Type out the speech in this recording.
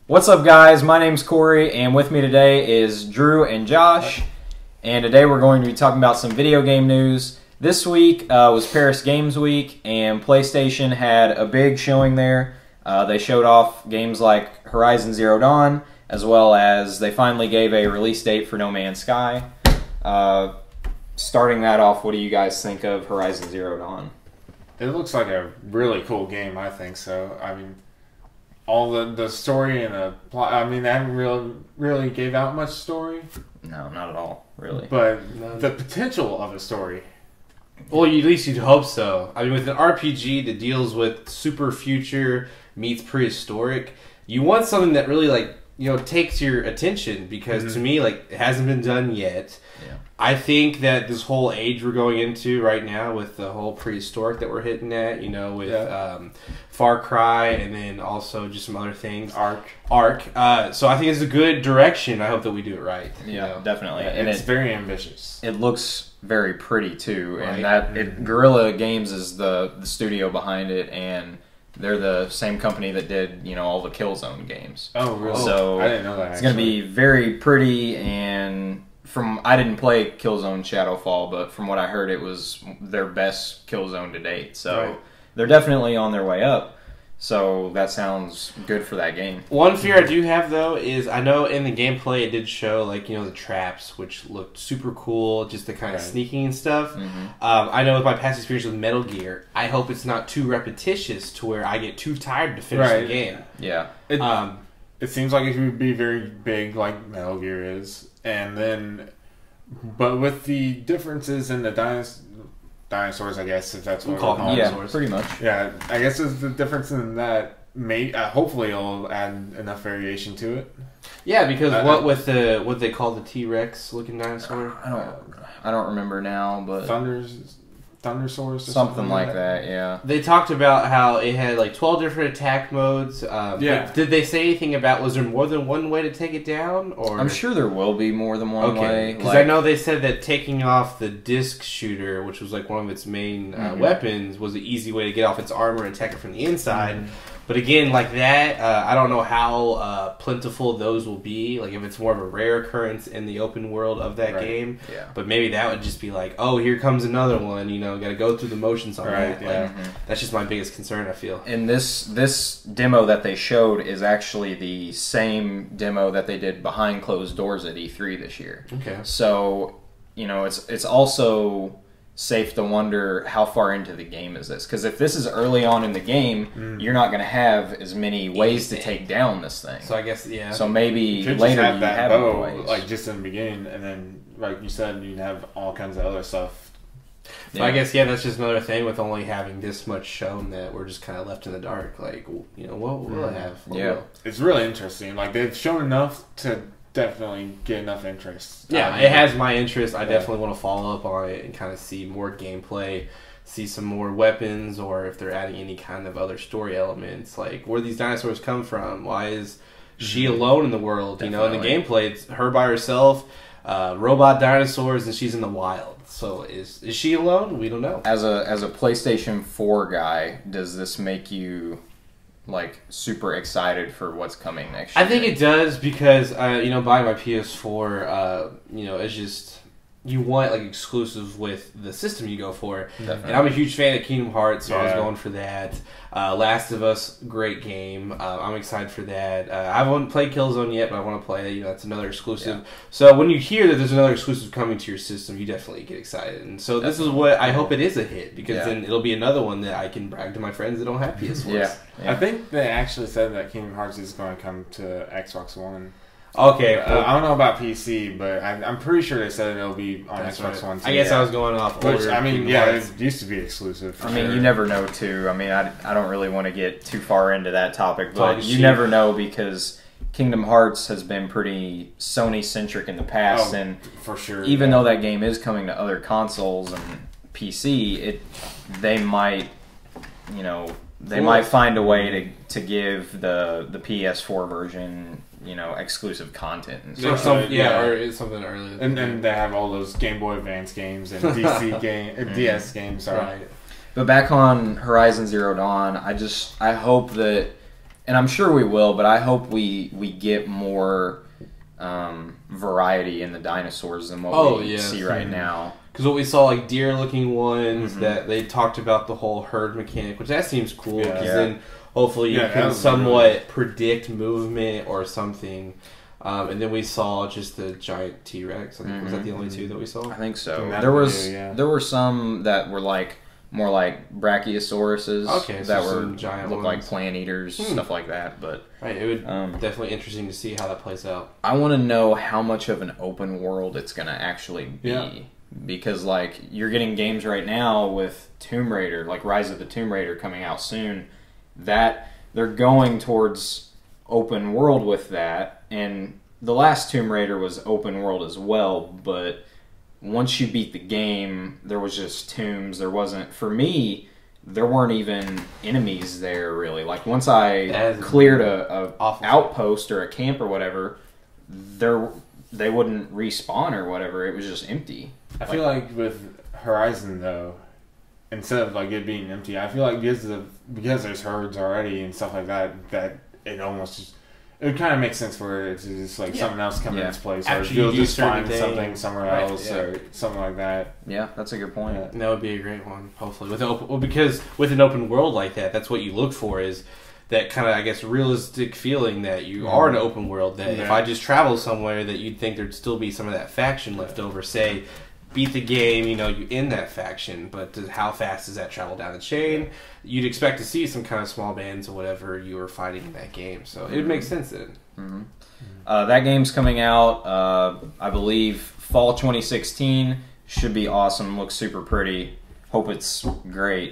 What's up, guys? My name's Corey, and with me today is Drew and Josh. And today we're going to be talking about some video game news. This week was Paris Games Week, and PlayStation had a big showing there. They showed off games like Horizon Zero Dawn, as well as they finally gave a release date for No Man's Sky. Starting that off, what do you guys think of Horizon Zero Dawn? It looks like a really cool game, I think so. I mean, all the story and the plot, I mean, they haven't really gave out much story. No, not at all, really. But the potential of a story. Well, at least you'd hope so. I mean, with an RPG that deals with super future meets prehistoric, you want something that really, takes your attention, because to me, it hasn't been done yet. Yeah. I think that this whole age we're going into right now with the whole prehistoric that we're hitting at, with Far Cry and then also just some other things. Ark. So I think it's a good direction. I hope that we do it right. Yeah, definitely. Yeah, and it's very ambitious. It looks very pretty too, Right. and Guerrilla Games is the studio behind it, and they're the same company that did all the Killzone games. Oh, really? So I didn't know that. It's going to be very pretty, and I didn't play Killzone Shadowfall, but from what I heard, it was their best Killzone to date. So Right. They're definitely on their way up. So that sounds good for that game. One fear I do have, though, is I know in the gameplay it did show, the traps, which looked super cool, just the kind of sneaking and stuff. I know with my past experience with Metal Gear, I hope it's not too repetitious to where I get too tired to finish the game. Yeah. It seems like it would be very big, like Metal Gear is, but with the differences in the dinosaurs, I guess, if that's what we're calling Yeah, dinosaurs. pretty much. Yeah, I guess there's the difference in that. Hopefully, it'll add enough variation to it. Yeah, because what they call the T-Rex looking dinosaur? I don't remember now, but Thundersaurs or something like that. Yeah. They talked about how it had 12 different attack modes. Yeah. Did they say anything about, was there more than one way to take it down? Or I'm sure there will be more than one way. Because I know they said that taking off the disc shooter, which was one of its main weapons, was an easy way to get off its armor and attack it from the inside. But again, I don't know how plentiful those will be. If it's more of a rare occurrence in the open world of that game. Yeah. But maybe that would just be oh, here comes another one. Got to go through the motions on that. That's just my biggest concern, I feel. And this demo that they showed is actually the same demo that they did behind closed doors at E3 this year. Okay. So, it's also safe to wonder how far into the game is this, because if this is early on in the game, you're not going to have as many ways to take down this thing. So I guess So maybe You could later just have you that have bow, more ways. just in the beginning, and then, like you said, you'd have all kinds of other stuff. So I guess that's just another thing with only having this much shown that we're just kind of left in the dark. What will it have? What will? It's really interesting. They've shown enough to definitely get enough interest. Yeah, it has my interest. I definitely want to follow up on it and kind of see more gameplay, see some more weapons, or if they're adding any kind of other story elements, where these dinosaurs come from. Why is she alone in the world? In the gameplay, it's her by herself, robot dinosaurs, and she's in the wild. So is she alone? We don't know. As a PlayStation 4 guy, does this make you super excited for what's coming next year? I think it does because buying my PS4, it's just you want exclusive with the system you go for. Definitely. And I'm a huge fan of Kingdom Hearts, so I was going for that. Last of Us, great game. I'm excited for that. I haven't played Killzone yet, but I want to play it. That's another exclusive. Yeah. So when you hear that there's another exclusive coming to your system, you definitely get excited. And so this is what I hope it is a hit, because then it'll be another one that I can brag to my friends that don't have PS4s. Yeah. I think they actually said that Kingdom Hearts is going to come to Xbox One. Okay. I don't know about PC, but I'm pretty sure they said it'll be on Xbox One too. I guess I was going off Which, older it used to be exclusive. You never know, too. I don't really want to get too far into that topic, but you never know, because Kingdom Hearts has been pretty Sony-centric in the past, and for sure, even though that game is coming to other consoles and PC, they might find a way to give the PS4 version exclusive content and stuff. Or it's something earlier. And then they have all those Game Boy Advance games and DS games. Right. But back on Horizon Zero Dawn, I hope that and I'm sure we will, but I hope we get more variety in the dinosaurs than what we see right now. Because what we saw, like deer-looking ones, Mm-hmm. that they talked about the whole herd mechanic, which that seems cool. Because Yeah. then hopefully you Yeah, that can was somewhat really- predict movement or something. And then we saw just the giant T-Rex. I think was that the only two that we saw? I think so. In that There was video, yeah. there were some that were like more like brachiosauruses Okay, so that were some giant looked like ones. plant eaters, stuff like that. But Right, it would Um, definitely interesting to see how that plays out. I want to know how much of an open world it's going to actually be. Yeah. Because, like, you're getting games right now with Tomb Raider, like Rise of the Tomb Raider coming out soon, that they're going towards open world with that. And the last Tomb Raider was open world as well, but once you beat the game, there was just tombs. There wasn't, for me, there weren't even enemies there, really. Like, once I That is cleared a awful. outpost or a camp or whatever, they wouldn't respawn or whatever. It was just empty. I feel like with Horizon though, instead of like it being empty, I feel like because there's herds already and stuff like that, that it almost just it would kind of make sense for it to just like something else come in its place, or After you'll you do just find certain something things. somewhere Right, else yeah. or something like that. Yeah, that's a good point. Yeah. That would be a great one, hopefully. Because with an open world like that, that's what you look for is that kind of, I guess, realistic feeling that you are in an open world. That if Yeah. I just travel somewhere, that you'd think there'd still be some of that faction left over. Say, beat the game, you in that faction, but how fast does that travel down the chain? You'd expect to see some kind of small bands or whatever you were fighting in that game. So it would make sense then. That game's coming out, I believe, fall 2016. Should be awesome. Looks super pretty. Hope it's great.